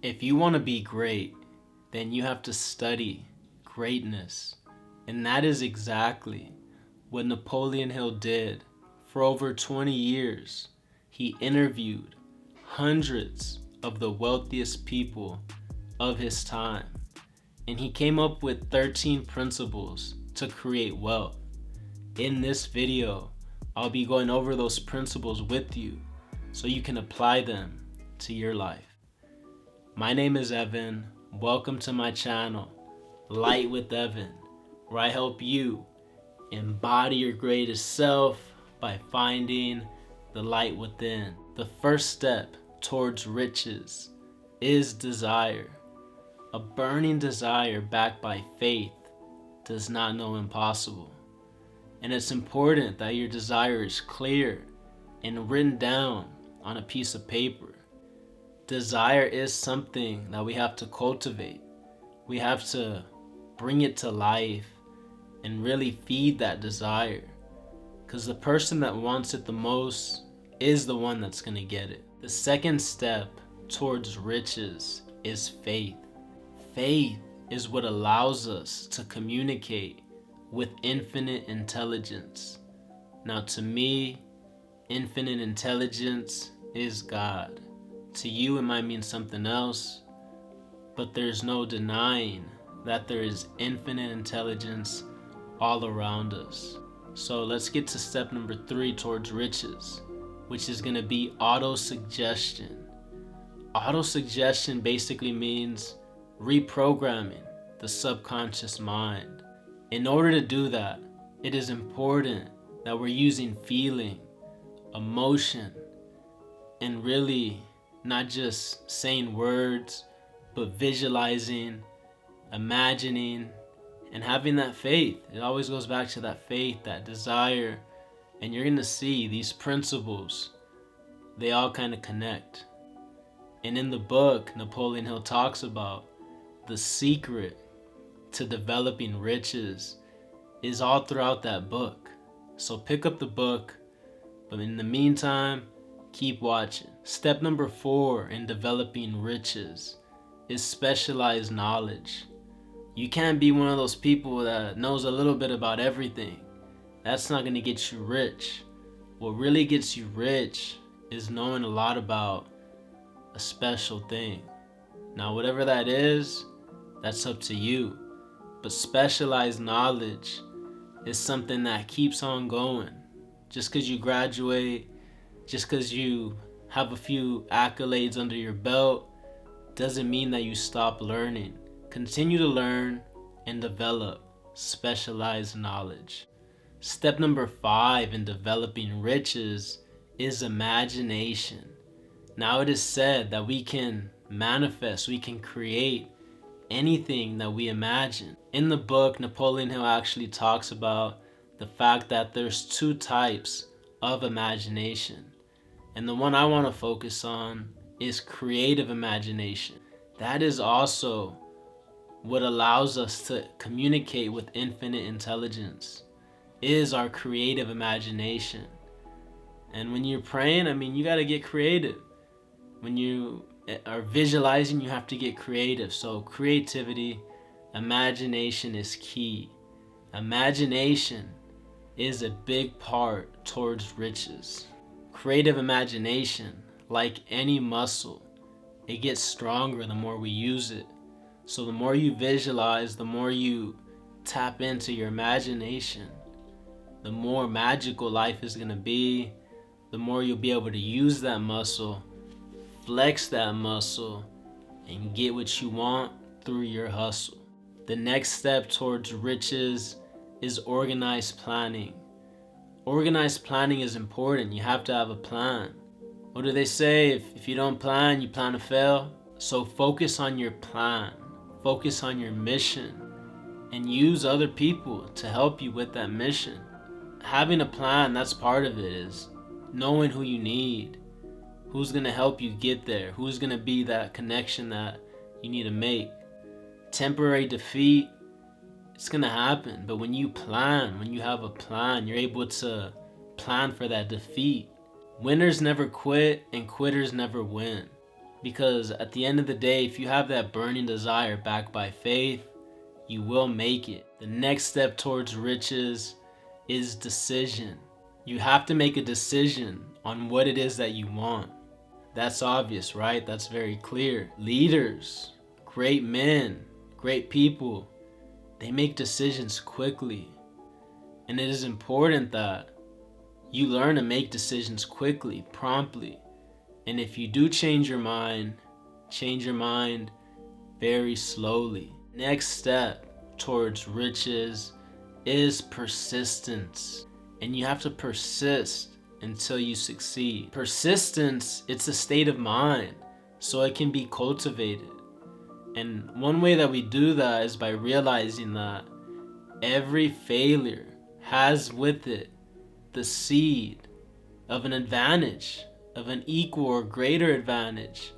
If you want to be great, then you have to study greatness. And that is exactly what Napoleon Hill did. For over 20 years, he interviewed hundreds of the wealthiest people of his time. And he came up with 13 principles to create wealth. In this video, I'll be going over those principles with you so you can apply them to your life. My name is Evan. Welcome to my channel, Light with Evan, where I help you embody your greatest self by finding the light within. The first step towards riches is desire. A burning desire backed by faith does not know impossible. And it's important that your desire is clear and written down on a piece of paper. Desire is something that we have to cultivate. We have to bring it to life and really feed that desire. Because the person that wants it the most is the one that's going to get it. The second step towards riches is faith. Faith is what allows us to communicate with infinite intelligence. Now, to me, infinite intelligence is God. To you, it might mean something else, but there's no denying that there is infinite intelligence all around us. So let's get to step number 3 towards riches, which is going to be auto-suggestion. Auto-suggestion basically means reprogramming the subconscious mind. In order to do that, it is important that we're using feeling, emotion, and really not just saying words, but visualizing, imagining, and having that faith. It always goes back to that faith, that desire, and you're going to see these principles, they all kind of connect. And in the book, Napoleon Hill talks about the secret to developing riches is all throughout that book. So pick up the book, but in the meantime, keep watching. Step number 4 in developing riches is specialized knowledge. You can't be one of those people that knows a little bit about everything. That's not going to get you rich. What really gets you rich is knowing a lot about a special thing. Now, whatever that is, that's up to you. But specialized knowledge is something that keeps on going. Just because you graduate, just because you have a few accolades under your belt, doesn't mean that you stop learning. Continue to learn and develop specialized knowledge. Step number 5 in developing riches is imagination. Now it is said that we can manifest, we can create anything that we imagine. In the book, Napoleon Hill actually talks about the fact that there's 2 types of imagination. And the one I want to focus on is creative imagination. That is also what allows us to communicate with infinite intelligence, is our creative imagination. And when you're praying, you got to get creative. When you are visualizing, you have to get creative. So creativity, imagination is key. Imagination is a big part towards riches. Creative imagination, like any muscle, it gets stronger the more we use it. So the more you visualize, the more you tap into your imagination, the more magical life is going to be, the more you'll be able to use that muscle, flex that muscle, and get what you want through your hustle. The next step towards riches is organized planning. Organized planning is important. You have to have a plan. What do they say? If you don't plan, you plan to fail. So focus on your plan. Focus on your mission. And use other people to help you with that mission. Having a plan, that's part of it, is knowing who you need. Who's going to help you get there? Who's going to be that connection that you need to make? Temporary defeat, it's going to happen. But when you plan, when you have a plan, you're able to plan for that defeat. Winners never quit and quitters never win. Because at the end of the day, if you have that burning desire backed by faith, you will make it. The next step towards riches is decision. You have to make a decision on what it is that you want. That's obvious, right? That's very clear. Leaders, great men, great people, they make decisions quickly. And it is important that you learn to make decisions quickly, promptly. And if you do change your mind very slowly. Next step towards riches is persistence. And you have to persist until you succeed. Persistence, it's a state of mind, so it can be cultivated. And one way that we do that is by realizing that every failure has with it the seed of an advantage, of an equal or greater advantage.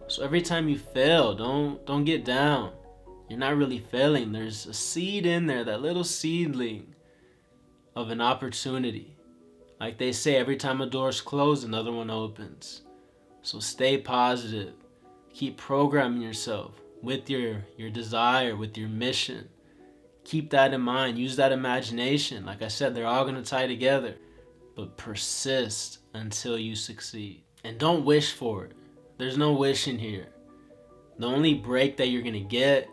So every time you fail, don't get down. You're not really failing. There's a seed in there, that little seedling of an opportunity. Like they say, every time a door's closed, another one opens. So stay positive. Keep programming yourself with your desire, with your mission. Keep that in mind. Use that imagination. Like I said, they're all going to tie together. But persist until you succeed. And don't wish for it. There's no wishing here. The only break that you're going to get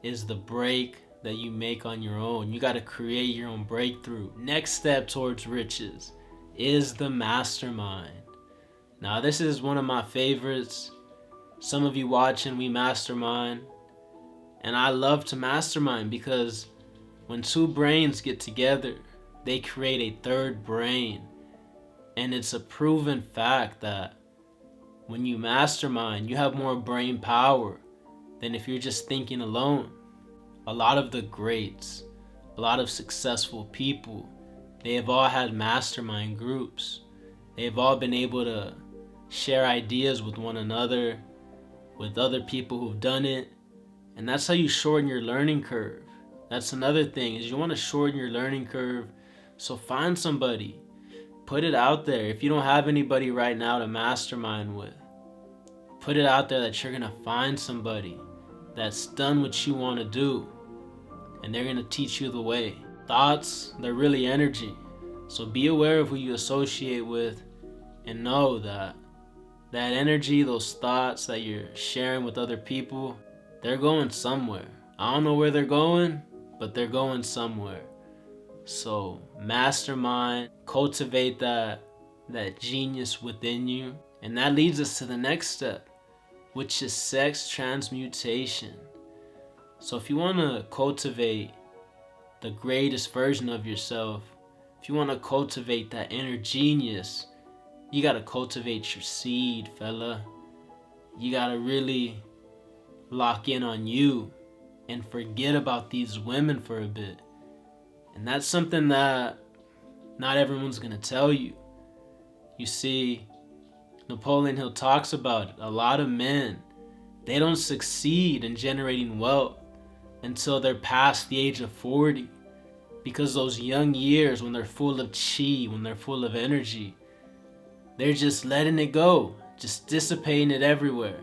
is the break that you make on your own. You got to create your own breakthrough. Next step towards riches is the mastermind. Now, this is one of my favorites. Some of you watching, we mastermind. And I love to mastermind because when two brains get together, they create a third brain. And it's a proven fact that when you mastermind, you have more brain power than if you're just thinking alone. A lot of the greats, a lot of successful people, they have all had mastermind groups. They have all been able to share ideas with one another, with other people who've done it. And that's how you shorten your learning curve. That's another thing, is you want to shorten your learning curve. So find somebody, put it out there. If you don't have anybody right now to mastermind with, put it out there that you're going to find somebody that's done what you want to do, and they're going to teach you the way. Thoughts, they're really energy. So be aware of who you associate with, and know that that energy, those thoughts that you're sharing with other people, they're going somewhere. I don't know where they're going, but they're going somewhere. So mastermind, cultivate that genius within you. And that leads us to the next step, which is sex transmutation. So if you want to cultivate the greatest version of yourself, if you want to cultivate that inner genius, you got to cultivate your seed, fella. You got to really lock in on you and forget about these women for a bit. And that's something that not everyone's going to tell you. You see, Napoleon Hill talks about it. A lot of men, they don't succeed in generating wealth until they're past the age of 40. Because those young years, when they're full of chi, when they're full of energy, they're just letting it go, just dissipating it everywhere.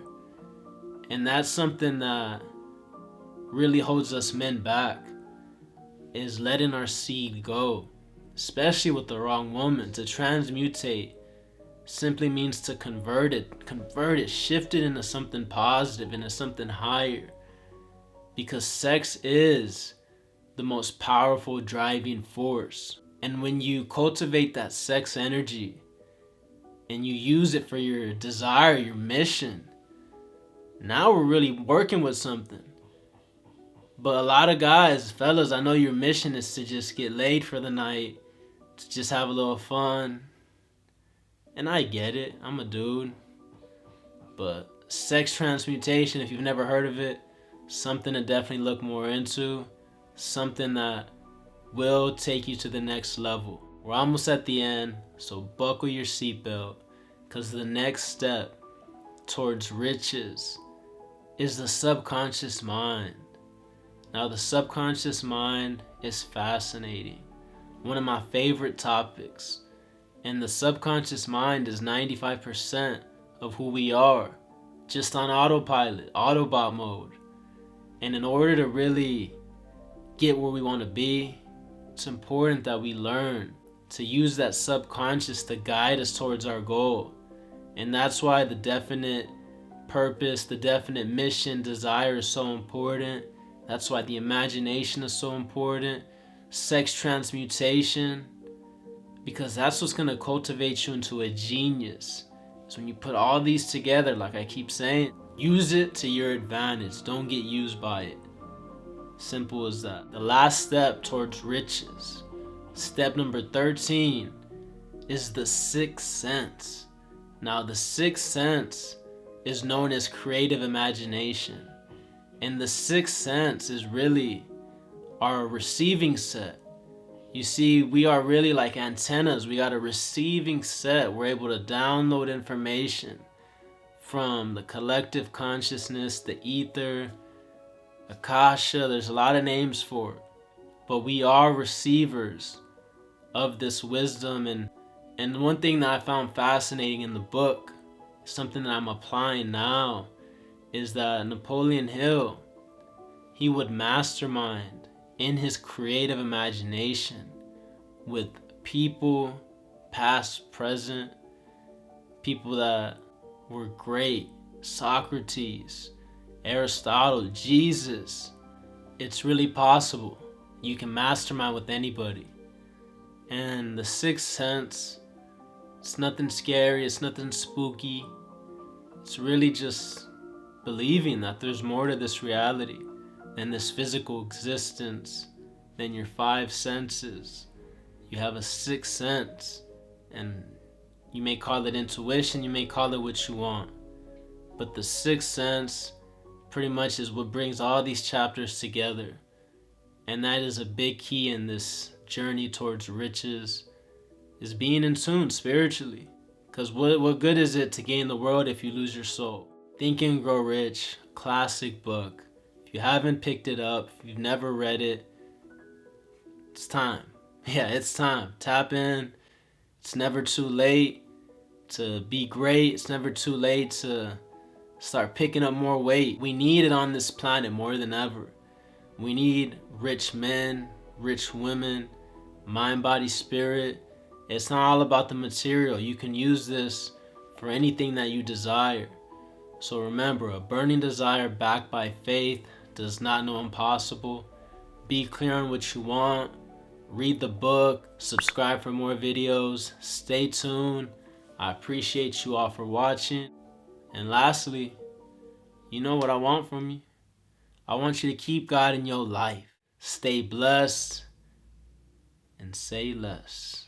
And that's something that really holds us men back, is letting our seed go, especially with the wrong woman. To transmutate simply means to convert it, shift it into something positive, into something higher. Because sex is the most powerful driving force. And when you cultivate that sex energy and you use it for your desire, your mission, now we're really working with something. But a lot of guys, fellas, I know your mission is to just get laid for the night, to just have a little fun. And I get it, I'm a dude. But sex transmutation, if you've never heard of it, something to definitely look more into. Something that will take you to the next level. We're almost at the end, so buckle your seatbelt, because the next step towards riches is the subconscious mind. Now, the subconscious mind is fascinating. One of my favorite topics. And the subconscious mind is 95% of who we are. just on autopilot, Autobot mode. And in order to really get where we want to be, it's important that we learn to use that subconscious to guide us towards our goal. And that's why the definite purpose, the definite mission, desire is so important. That's why the imagination is so important. Sex transmutation, because that's what's going to cultivate you into a genius. So when you put all these together, like I keep saying, use it to your advantage. Don't get used by it. Simple as that. The last step towards riches, step number 13, is the sixth sense. Now, the sixth sense is known as creative imagination. And the sixth sense is really our receiving set. You see, we are really like antennas. We got a receiving set. We're able to download information from the collective consciousness, the ether, Akasha. There's a lot of names for it. But we are receivers of this wisdom. And one thing that I found fascinating in the book, something that I'm applying now, is that Napoleon Hill, he would mastermind in his creative imagination with people, past, present, people that were great, Socrates, Aristotle, Jesus. It's really possible. You can mastermind with anybody. And the sixth sense, it's nothing scary, it's nothing spooky. It's really just believing that there's more to this reality than this physical existence, than your five senses. You have a sixth sense, and you may call it intuition, you may call it what you want. But the sixth sense pretty much is what brings all these chapters together. And that is a big key in this journey towards riches, is being in tune spiritually. Because what good is it to gain the world if you lose your soul? Think and Grow Rich, classic book. If you haven't picked it up, if you've never read it, it's time. Yeah, it's time. Tap in. It's never too late to be great. It's never too late to start picking up more weight. We need it on this planet more than ever. We need rich men, rich women, mind, body, spirit. It's not all about the material. You can use this for anything that you desire. So remember, a burning desire backed by faith does not know impossible. Be clear on what you want. Read the book. Subscribe for more videos. Stay tuned. I appreciate you all for watching. And lastly, you know what I want from you? I want you to keep God in your life. Stay blessed and say less.